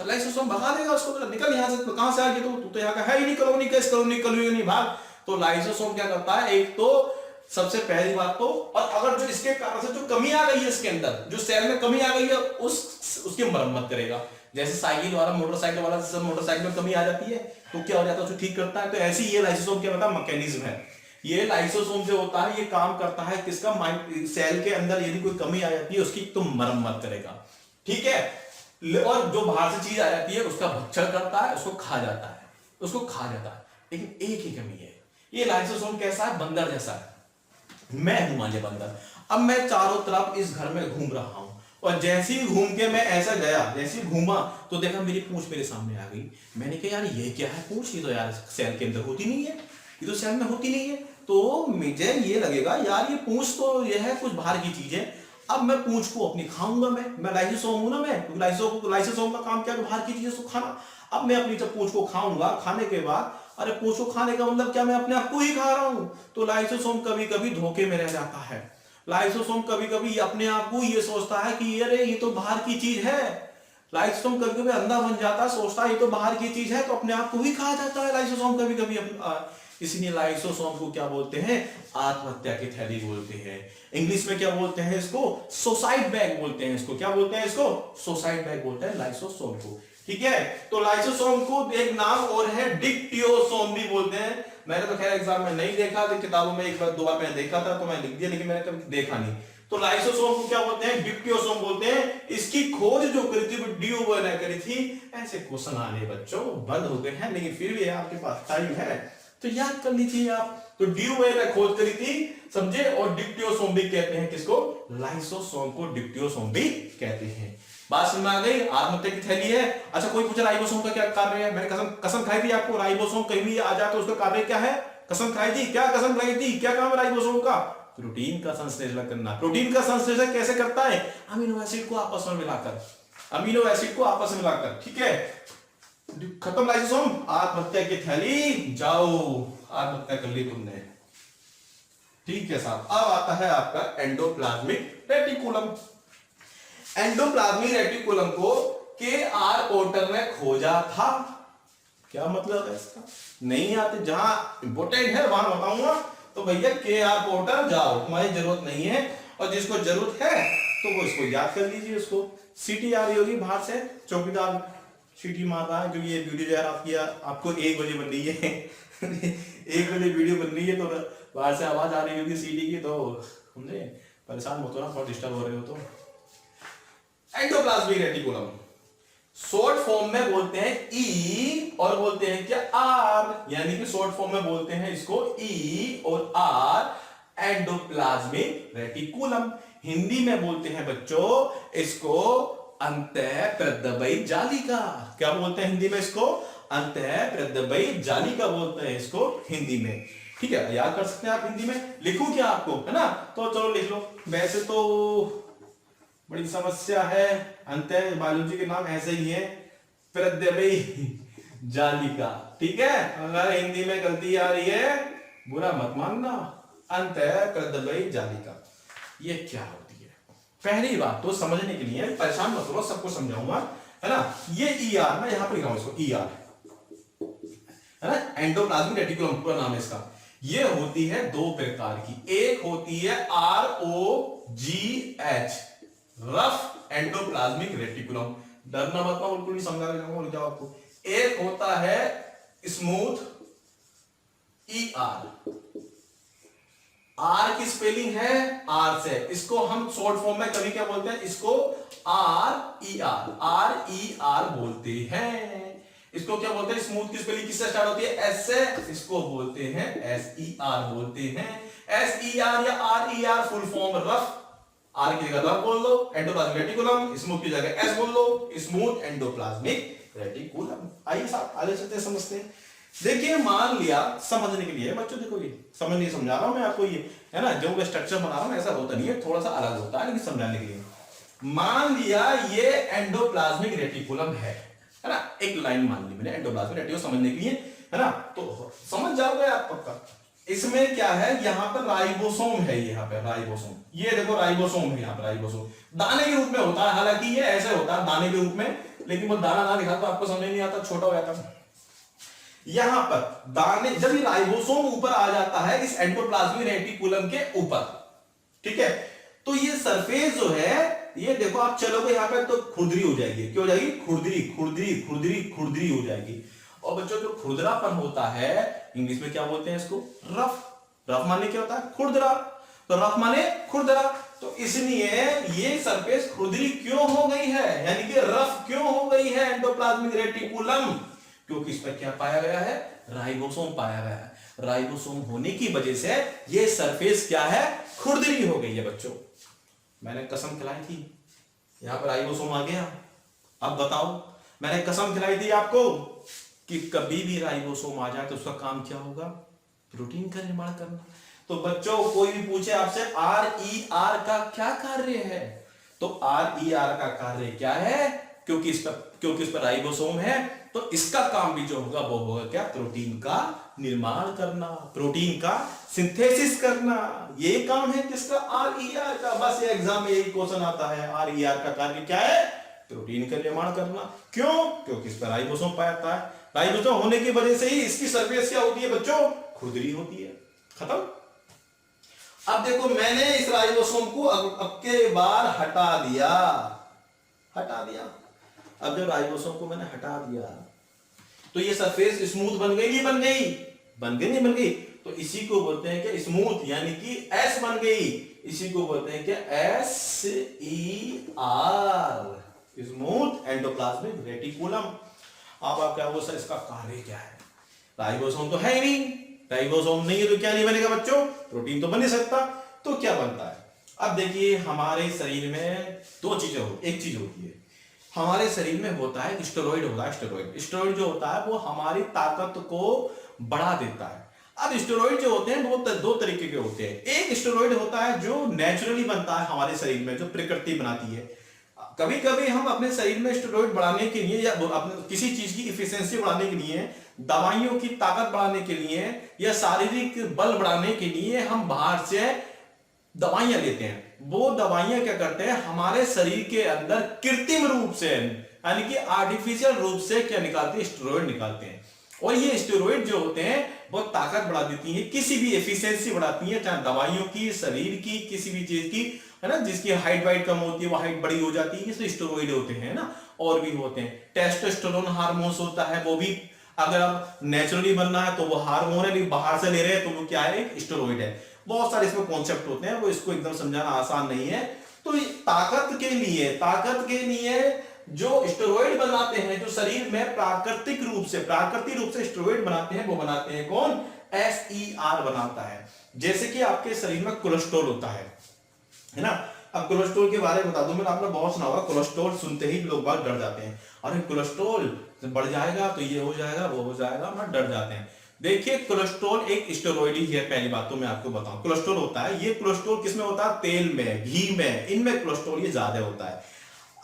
लाइसोसोम भगा देगा उसको, निकल यहां से। तो कहां से आ गया? तो यहाँ का है ही नहीं, कॉलोनी का, इस कॉलोनी नहीं, भाग। तो लाइसोसोम क्या करता है? एक तो सबसे पहली बात तो, और अगर जो इसके कारण से जो कमी आ गई है इसके अंदर, जो सेल में कमी आ गई है, उसकी मरम्मत करेगा। जैसे साइकिल वाला, मोटरसाइकिल वाला, जैसे मोटरसाइकिल में कमी आ जाती है तो क्या हो जाता है? उसको ठीक करता है। तो ऐसे ही ये लाइसोसोम क्या होता है? मैकेनिज्म है। ये लाइसोसोम जो होता है, ये काम करता है किसका? सेल के अंदर यदि कोई कमी आ जाती है उसकी तो मरम्मत करेगा, ठीक है। और जो बाहर से चीज आ जाती है उसका भक्षण करता है, उसको खा जाता है, लेकिन एक ही कमी है, ये लाइसोसोम कैसा है? बंदर जैसा है। मैं हूं मान लिया बंदर, अब मैं चारों तरफ इस घर में घूम रहा हूं, और जैसे ही घूम के मैं ऐसा गया, जैसे ही घूमा तो देखा मेरी पूंछ मेरे सामने आ गई। मैंने कहा यार ये क्या है? पूंछ, ये तो यार सेल के अंदर होती नहीं है, ये तो सेल में होती नहीं है। तो मुझे ये लगेगा यार ये पूंछ तो ये है कुछ बाहर की चीज है। अब मैं पूंछ को अपनी खाऊंगा, मैं लाइसोसोम हूं ना, मैं लाइसोसोम का काम क्या है? बाहर की चीजें को खाना। अब मैं अपनी जब पूंछ को खाऊंगा, खाने के बाद, अरे पूंछ को खाने का मतलब क्या? मैं अपने आप को ही खा रहा हूं। तो लाइसोसोम कभी कभी धोखे में रह जाता है। लाइसोसोम कभी कभी अपने आप को ये सोचता है कि अरे ये तो बाहर की चीज है। लाइसोसोम कभी कभी अंधा बन जाता है, सोचता है ये तो बाहर की चीज है, तो अपने आप को ही खा जाता है लाइसोसोम कभी कभी। इसलिए लाइसोसोम को क्या बोलते हैं? आत्महत्या की थैली बोलते हैं। इंग्लिश में क्या बोलते हैं इसको? सुसाइड बैग बोलते हैं इसको। क्या बोलते हैं इसको? सुसाइड बैग बोलते हैं लाइसोसोम को, ठीक है। तो लाइसोसोम को एक नाम और है डिक्टियोसोम भी बोलते हैं। मैंने तो खैर एग्जाम में नहीं देखा, तो किताबों में एक बार 2 बार मैंने देखा था तो मैं लिख दिया, लेकिन मैंने कभी देखा नहीं। तो लाइसोसोम को क्या बोलते हैं? डिक्टियोसोम बोलते हैं। इसकी खोज जो करी थी वो ड्यूबर ने करी थी। ऐसे क्वेश्चन आने बच्चों बंद हो गए हैं, लेकिन फिर भी आपके पास टाइम है तो याद कर लीजिए आप। तो ड्यूबर ने खोज करी थी, समझे। और डिक्टियोसोम भी कहते हैं किसको? लाइसोसोम को डिक्टियोसोम भी कहते हैं। बात समझ में आ गई? आत्महत्या की थैली है। अच्छा कोई पूछे राइबोसोम का क्या कार्य है? मैंने कसम खाई थी आपको, राइबोसोम कहीं भी आ जाए तो उसका कार्य क्या है? कसम खाई थी, क्या कसम खाई थी? क्या काम है राइबोसोम का? प्रोटीन का संश्लेषण करना। प्रोटीन का संश्लेषण कैसे करता है? अमीनो एसिड को आपस में मिलाकर, ठीक है। खत्म लाइसोसोम, आत्महत्या की थैली, जाओ आत्महत्या कर ली तुमने, ठीक है साहब। अब आता है आपका एंडोप्लाज्मिक रेटिकुलम। एंडोप्लाज्मिक रेटिकुलम को के.आर. पोर्टर ने खोजा था। क्या मतलब है इसका? नहीं आते, जहां इंपोर्टेंट है वहां बताऊंगा। तो भैया KR पोर्टर जाओ, तुम्हारी जरूरत नहीं है, और जिसको जरूरत है तो वो इसको याद कर लीजिए। उसको सीटी आ रही होगी बाहर से, चौकीदार सीटी मार रहा है, क्योंकि ये वीडियो यार आपको 1 बजे बन रही है 1 बजे वीडियो बन रही है, तो बाहर से आवाज आ रही होगी सीटी की, तो समझे, परेशान मत हो ना, थोड़ा डिस्टर्ब हो रहे हो तो। एंडोप्लाज्मिक रेटिकुलम शॉर्ट फॉर्म में बोलते हैं ई और बोलते हैं क्या आर, यानी कि शॉर्ट फॉर्म में बोलते हैं इसको ई और आर, एंडोप्लाज्मिक रेटिकुलम। हिंदी में बोलते हैं बच्चों इसको अंतःप्रदबई जालिका। क्या बोलते हैं हिंदी में इसको? अंतःप्रदबई जालिका बोलते हैं इसको हिंदी में। ठीक है, याद कर सकते हैं आप हिंदी में। लिखूं क्या आपको, है ना? तो चलो लिख लो। वैसे तो बड़ी समस्या है, अंत बायोलॉजी के नाम ऐसे ही है, प्रदबई जालिका। ठीक है, अगर हिंदी में गलती आ रही है बुरा मत मानना। अंतःप्रदबई जालिका ये क्या होती है? पहली बात तो समझने के लिए, परेशान मत हो, सबको समझाऊंगा, है ना। ये ER मैं यहां पर लिखा हूं इसको ER, है ना, एंडोप्लाज्मिक रेटिकुलम पूरा नाम है इसका। ये होती है 2 प्रकार की, एक होती है ROGH, रफ एंडोप्लाज्मिक रेटिकुलम। डरना मत ना, बिल्कुल नहीं समझा के जाओ आपको। एक होता है स्मूथ ER, आर की स्पेलिंग है आर से, इसको हम शॉर्ट फॉर्म में कभी क्या बोलते हैं, इसको RER बोलते हैं। इसको क्या बोलते हैं? स्मूथ की स्पेलिंग किससे स्टार्ट होती है? S से, इसको बोलते हैं SER बोलते हैं। SER या RER full form rough, R की जगह रफ बोल लो, एंडोप्लाज्मिक रेटिकुलम, स्मूथ की जगह S बोल लो, स्मूथ एंडोप्लाज्मिक रेटिकुलम। आइए साहब आगे चलते हैं, समझते हैं। देखिए, मान लिया, समझने के लिए बच्चों, देखो ये समझ नहीं समझा रहा हूं मैं आपको, ये है ना, जो मैं स्ट्रक्चर बना रहा हूं ऐसा होता नहीं है, थोड़ा सा अलग होता है, लेकिन समझाने के लिए। मान लिया ये एंडोप्लाज्मिक रेटिकुलम है ना, एक लाइन मान ली मैंने एंडोप्लाज्मिक रेटिकुलम समझने के लिए, है ना, तो समझ जाओगे आप पक्का। इसमें क्या है, यहाँ पर राइबोसोम है, यहाँ पे राइबोसोम, ये देखो राइबोसोम है, यहाँ पर राइबोसोम दाने के रूप में होता है, हालांकि ये ऐसे होता है दाने के रूप में, लेकिन वो दाना ना दिखा तो आपको समझ नहीं आता, छोटा हो जाता है। यहां पर दाने, जब ये राइबोसोम ऊपर आ जाता है इस एंडोप्लाज्मिक रेटिकुलम के ऊपर, ठीक है, तो ये सरफेस जो है, ये देखो आप चलोगे यहाँ पे तो खुरदरी हो जाएगी। क्यों हो जाएगी? खुरदरी खुरदरी खुरदरी खुरदरी हो जाएगी। और बच्चों जो खुरदरापन होता है, इंग्लिश में क्या बोलते हैं इसको? रफ। रफ माने क्या होता है? खुरदरा। तो रफ माने खुरदरा, तो इसलिए ये सरफेस खुरदरी क्यों हो गई है, यानी कि रफ क्यों हो गई है एंडोप्लाज्मिक रेटिकुलम? क्योंकि इस पर क्या पाया गया है? राइबोसोम पाया गया है। राइबोसोम होने की वजह से ये सरफेस क्या है? खुरदरी हो गई है बच्चों। मैंने कसम खिलाई थी, यहां पर राइबोसोम आ गया। अब बताओ, मैंने कसम खिलाई थी आपको कि कभी भी राइबोसोम आ जाए तो उसका काम क्या होगा? प्रोटीन का निर्माण करना। तो बच्चों कोई भी पूछे आपसे RER का क्या कार्य है, तो RER का कार्य क्या है? क्योंकि इस पर राइबोसोम है, तो इसका काम भी जो होगा वो होगा क्या? प्रोटीन का निर्माण करना, प्रोटीन का सिंथेसिस करना। ये काम है किसका? RER का। बस ये एग्जाम में यही क्वेश्चन आता है, RER का कार्य क्या है? प्रोटीन का निर्माण करना। क्यों? क्योंकि इस पर राइबोसोम पाया जाता है। राइबोसोम होने की वजह से ही इसकी सरफेस क्या होती है बच्चों? खुरदरी होती है। खत्म। अब देखो, मैंने इस राइबोसोम को अब के बार हटा दिया। अब जब राइबोसोम को मैंने हटा दिया तो ये सरफेस स्मूथ बन गई, नहीं बन गई? बन गई। तो इसी को बोलते हैं क्या? स्मूथ, यानी कि S बन गई। इसी को बोलते हैं क्या? SER, smooth endoplasmic reticulum. अब आप क्या बोल सकते, इसका कार्य क्या है? राइबोसोम तो है ही नहीं, राइबोसोम नहीं है तो क्या नहीं बनेगा बच्चों? प्रोटीन तो बन नहीं सकता। तो क्या बनता है? अब देखिए, हमारे शरीर में 2 चीजें होती, एक चीज होती है हमारे शरीर में होता है स्टेरॉइड होता है। स्टेरॉइड जो होता है वो हमारी ताकत को बढ़ा देता है। अब स्टेरॉइड जो होते हैं वो 2 तरीके के होते हैं। एक स्टेरॉइड होता है जो नेचुरली बनता है हमारे शरीर में, जो प्रकृति बनाती है। कभी कभी हम अपने शरीर में स्टेरॉइड बढ़ाने के लिए या अपने किसी चीज की इफिशिएंसी बढ़ाने के लिए, दवाइयों की ताकत बढ़ाने के लिए या शारीरिक बल बढ़ाने के लिए हम बाहर से दवाइयां लेते हैं। वो दवाइयां क्या करते हैं? हमारे शरीर के अंदर कृत्रिम रूप से, यानी कि आर्टिफिशियल रूप से क्या निकालते हैं? स्टेरॉइड निकालते हैं। और ये स्टेरॉइड जो होते हैं बहुत ताकत बढ़ा देती हैं, किसी भी एफिशिएंसी बढ़ाती हैं, चाहे दवाइयों की, शरीर की, किसी भी चीज की, है ना। जिसकी हाइट वाइट कम होती है वो हाइट बड़ी हो जाती है, इसलिए स्टेरॉइड होते हैं ना। और भी होते हैं, टेस्टोस्टेरोन हार्मोन्स होता है, वो भी अगर आप नेचुरली बनना है तो वो हार्मोन है, नहीं बाहर से ले रहे हैं तो वो क्या है, एक स्टेरॉइड है। बहुत सारे इसमें कॉन्सेप्ट होते हैं, वो इसको एकदम समझाना आसान नहीं है। तो ताकत के लिए जो स्टेरॉइड बनाते हैं, जो शरीर में प्राकृतिक रूप से स्टेरॉइड बनाते हैं, वो बनाते हैं कौन, SER बनाता है। जैसे कि आपके शरीर में कोलेस्ट्रॉल होता है ना। अब कोलेस्ट्रॉल के बारे में बता दूं, मैंने आपने बहुत सुना होगा, कोलेस्ट्रॉल सुनते ही लोग बात डर जाते हैं, अरे कोलेस्ट्रॉल बढ़ जाएगा तो ये हो जाएगा वो हो जाएगा, ना डर जाते हैं। देखिए कोलेस्ट्रॉल एक स्टेरॉइड ही है, पहली बात तो मैं आपको बताऊं, कोलेस्ट्रॉल होता है, ये कोलेस्ट्रॉल किसमें होता है, तेल में, घी में, इनमें कोलेस्ट्रॉल ये ज्यादा होता है।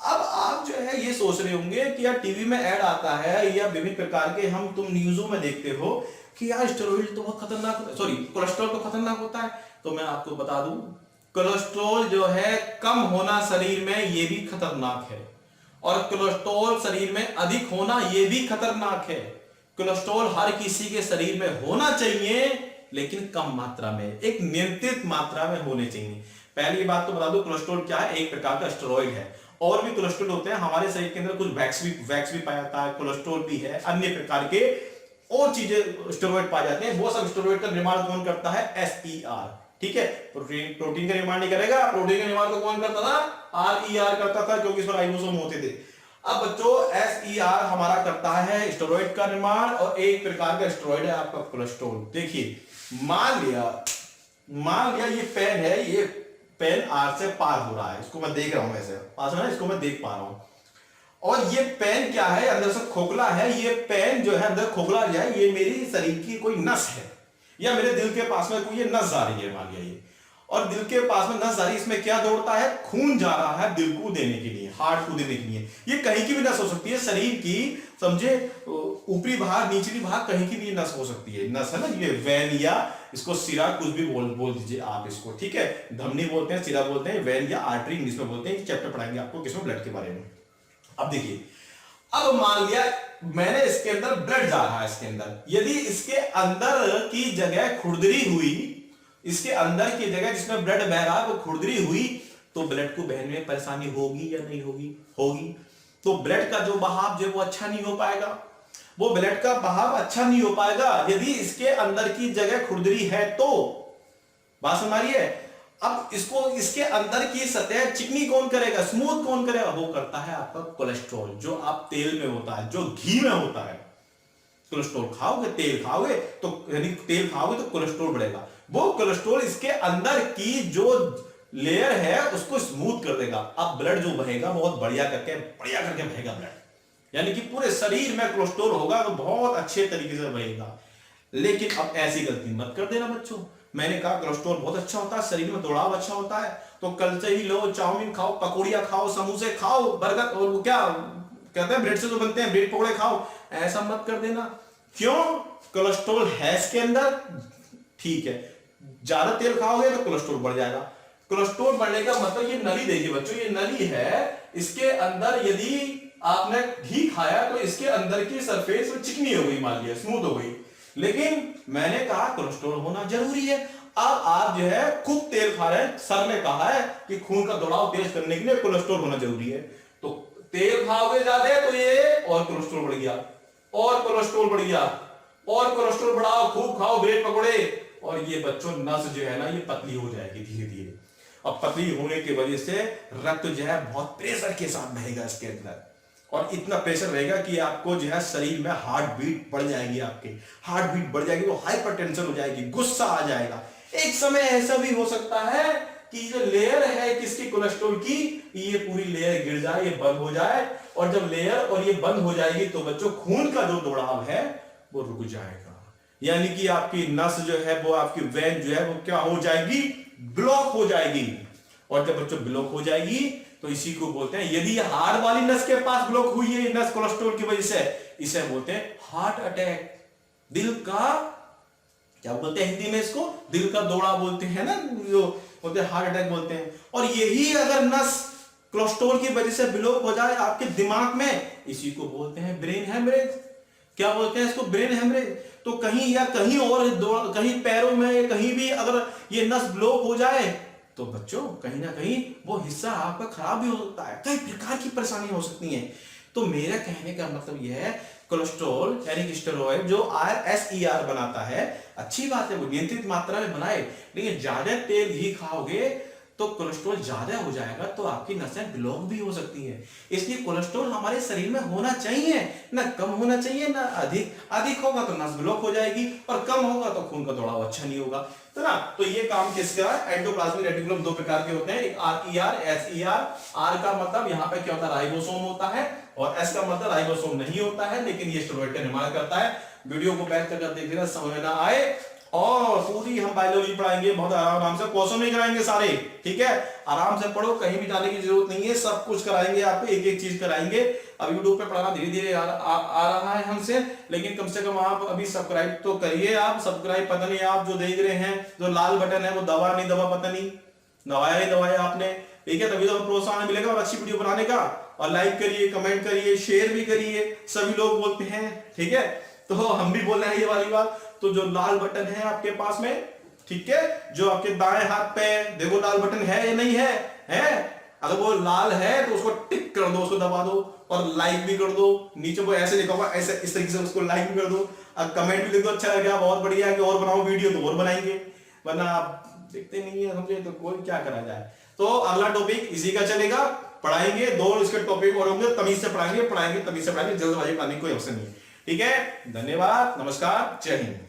अब आप जो है ये सोच रहे होंगे कि यार टीवी में ऐड आता है या विभिन्न प्रकार के हम तुम न्यूज़ों में देखते हो कि यार स्टेरॉइड तो बहुत खतरनाक, सॉरी कोलेस्ट्रॉल तो खतरनाक होता है। तो मैं आपको बता दूं, कोलेस्ट्रॉल जो है कम होना शरीर में ये भी खतरनाक है, और कोलेस्ट्रॉल शरीर में अधिक होना ये भी खतरनाक है। कोलेस्ट्रॉल हर किसी के शरीर में होना चाहिए, लेकिन कम मात्रा में, एक नियंत्रित मात्रा में होने चाहिए। पहली बात तो बता दो, कोलेस्ट्रॉल क्या है, एक प्रकार का स्टेरॉइड है। और भी कोलेस्ट्रॉल होते हैं हमारे शरीर के अंदर, कुछ वैक्स भी पाया जाता है, कोलेस्ट्रॉल भी है, अन्य प्रकार के और चीजें स्टेरॉइड पाए जाते हैं। वो सब स्टेरॉइड का निर्माण कौन करता है, SER, ठीक है। प्रोटीन का निर्माण नहीं करेगा, प्रोटीन का निर्माण तो कौन करता था, RER करता था, क्योंकि इस पर राइबोसोम होते थे। अब बच्चों SER हमारा करता है स्टेरॉइड का निर्माण, और एक प्रकार का स्टेरॉइड है आपका कोलेस्ट्रॉल। देखिए मान लिया ये पेन है, ये पेन आर से पार हो रहा है, इसको मैं देख रहा हूं, ऐसे पास में इसको मैं देख पा रहा हूं, और ये पेन क्या है, अंदर से खोखला है। ये पेन जो है अंदर खोखला जो है, ये मेरी शरीर की कोई नस है, या मेरे दिल के पास में कोई ये नस जा रही है, मान लिया ये, और दिल के पास में नस जा रही है, इसमें क्या दौड़ता है, खून जा रहा है दिल को देने के लिए, हार्ट को देने के लिए। ये कहीं की भी नस हो सकती है शरीर की, समझे, ऊपरी भाग, निचली भाग, कहीं की भी नस हो सकती है। नस है ना, ये वेन, या इसको सिरा, कुछ भी बोल दीजिए आप इसको, ठीक है। धमनी बोलते हैं, सिरा बोलते हैं, वेन या आर्टरी इंग्लिश में बोलते हैं। चैप्टर पढ़ाएंगे आपको किसमें, ब्लड के बारे में। अब देखिए, अब मान लिया मैंने इसके अंदर ब्लड जा रहा है, इसके अंदर यदि इसके अंदर की जगह खुरदरी हुई, इसके अंदर की जगह जिसमें ब्लड बह रहा है वो खुरदरी हुई, तो ब्लड को बहने में परेशानी होगी या नहीं होगी, होगी। तो ब्लड का जो बहाव जो वो अच्छा नहीं हो पाएगा, वो ब्लड का बहाव अच्छा नहीं हो पाएगा यदि इसके अंदर की जगह खुरदरी है। तो बात समझ रही है। अब इसको, इसके अंदर की सतह चिकनी कौन करेगा, स्मूथ कौन करेगा, वो करता है आपका कोलेस्ट्रॉल, जो आप तेल में होता है, जो घी में होता है। कोलेस्ट्रॉल खाओगे, तेल खाओगे, तो यानी तेल खाओगे तो कोलेस्ट्रॉल बढ़ेगा। वो कोलेस्ट्रॉल इसके अंदर की जो लेयर है उसको स्मूथ कर देगा। अब ब्लड जो बहेगा बहुत बढ़िया करके बहेगा ब्लड, यानी कि पूरे शरीर में कोलेस्ट्रॉल होगा तो बहुत अच्छे तरीके से बहेगा। लेकिन अब ऐसी गलती मत कर देना बच्चों। मैंने कहा कोलेस्ट्रॉल बहुत अच्छा होता है, शरीर में दौड़ाव अच्छा होता है, तो कल से ही लो चाउमीन खाओ, पकौड़ियाँ खाओ, समोसे खाओ, बर्गर, और वो क्या कहते हैं ब्रेड से जो बनते हैं, ब्रेड पकौड़े खाओ। ऐसा मत कर देना। क्यों, कोलेस्ट्रॉल है इसके अंदर, ठीक है। ज्यादा तेल खाओगे तो कोलेस्ट्रॉल बढ़ जाएगा। कोलेस्ट्रॉल बढ़ने का मतलब, ये नली देखिए बच्चों, ये नली है, इसके अंदर यदि आपने घी खाया तो इसके अंदर की सरफेस चिकनी हो गई, मान लिया स्मूथ हो गई। लेकिन मैंने कहा कोलेस्ट्रॉल होना जरूरी है। अब आप जो है खूब तेल खा रहे हैं, सर ने कहा है कि खून का दौड़ाव तेज करने के लिए कोलेस्ट्रॉल होना जरूरी है, तो तेल खाओगे ज्यादा तो ये और कोलेस्ट्रॉल बढ़ गया, और कोलेस्ट्रॉल बढ़ गया, और कोलेस्ट्रॉल बढ़ाओ, खूब खाओ ब्रेड पकौड़े, और ये बच्चों नस जो है ना ये पतली हो जाएगी धीरे धीरे। अब पतली होने की वजह से रक्त जो है बहुत प्रेशर के साथ बहेगा इसके अंदर, और इतना प्रेशर रहेगा कि आपको जो है शरीर में हार्ट बीट बढ़ जाएगी, आपकी हार्ट बीट बढ़ जाएगी, वो हाइपरटेंशन हो जाएगी, गुस्सा आ जाएगा। एक समय ऐसा भी हो सकता है कि जो लेयर है किसकी, कोलेस्ट्रॉल की, ये पूरी लेयर गिर जाए, ये बंद हो जाए, और जब लेयर और ये बंद हो जाएगी तो बच्चों खून का जो दौड़ाव है वो रुक जाएगा, यानी कि आपकी नस जो है वो, आपकी वेन जो है वो क्या हो जाएगी, ब्लॉक हो जाएगी। और जब बच्चों ब्लॉक हो जाएगी तो इसी को बोलते हैं, यदि हार्ट वाली नस के पास ब्लॉक हुई है नस कोलेस्ट्रॉल की वजह से, इसे बोलते हैं हार्ट अटैक। दिल का क्या बोलते हैं हिंदी में इसको, दिल का दौड़ा बोलते हैं ना, जो बोलते हैं हार्ट अटैक बोलते हैं। और यही अगर नस कोलेस्ट्रॉल की वजह से ब्लॉक हो जाए आपके दिमाग में, इसी को बोलते हैं ब्रेन हेमरेज। क्या बोलते हैं इसको, ब्रेन हेमरेज। तो कहीं या कहीं और कहीं पैरों में कहीं भी अगर ये नस ब्लॉक हो जाए तो बच्चों कहीं ना कहीं वो हिस्सा आपका खराब भी हो सकता है, कई प्रकार की परेशानी हो सकती है। तो मेरा कहने का मतलब यह है, कोलेस्ट्रॉल यानी कि स्टेरॉइड जो RSER बनाता है, अच्छी बात है, वो नियंत्रित मात्रा में बनाए, लेकिन ज्यादा तेल घी खाओगे तो कोलेस्ट्रॉल ज्यादा हो जाएगा तो आपकी नसें ब्लॉक भी हो सकती हैं। इसलिए कोलेस्ट्रॉल हमारे शरीर में होना चाहिए, ना कम होना चाहिए ना अधिक। अधिक होगा तो नस ब्लॉक हो जाएगी और कम होगा तो खून का दौड़ाव अच्छा नहीं होगा, तो ना। तो ये काम किसका है, एंडोप्लाज्मिक रेटिकुलम दो प्रकार के होते हैं, एक RER SER। R का मतलब यहाँ पे क्या होता है, राइबोसोम होता है, और S का मतलब राइबोसोम नहीं होता है, लेकिन ये स्टेरॉइड का निर्माण करता है। वीडियो को बैक कर देख लेना, समझ ना आए, और पूरी हम बायोलॉजी पढ़ाएंगे बहुत आराम से, क्वेश्चन नहीं कराएंगे सारे, ठीक है। आराम से पढ़ो, कहीं भी जाने की जरूरत नहीं है, सब कुछ कराएंगे आपको, एक एक चीज कराएंगे। अब यूट्यूब पे पढ़ाना धीरे धीरे आ रहा है हमसे, लेकिन कम से कम आप अभी सब्सक्राइब तो करिए। आप सब्सक्राइब, पता नहीं आप जो देख रहे हैं, जो लाल बटन है वो दबा नहीं दबा, पता नहीं दबाया नहीं दबाया आपने, ठीक है। तभी तो प्रोत्साहन मिलेगा और अच्छी वीडियो बनाने का। और लाइक करिए, कमेंट करिए, शेयर भी करिए, सभी लोग बोलते हैं, ठीक है। तो हम भी बोल रहे हैं ये वाली बात। तो जो लाल बटन है आपके पास में, ठीक है, जो आपके दाएं हाथ पे देखो लाल बटन है या नहीं है, अगर वो लाल है तो उसको टिक कर दो, उसको दबा दो, और लाइक भी कर दो। नीचे वो ऐसे लिखा होगा, ऐसे इस तरीके से उसको लाइक भी कर दो, और कमेंट भी लिख दो, अच्छा लगा, बहुत बढ़िया है, कि और बनाओ वीडियो तो और बनाएंगे, वरना आप देखते नहीं है, समझे, तो कोई क्या करा जाए। तो अगला टॉपिक इसी का चलेगा, पढ़ाएंगे, दो इसके टॉपिक और होंगे, तमीज से पढ़ाएंगे, तमीज से पढ़ाएंगे, जल्दबाजी पढ़ाने की कोई अवसर नहीं है, ठीक है। धन्यवाद, नमस्कार, जय हिंद।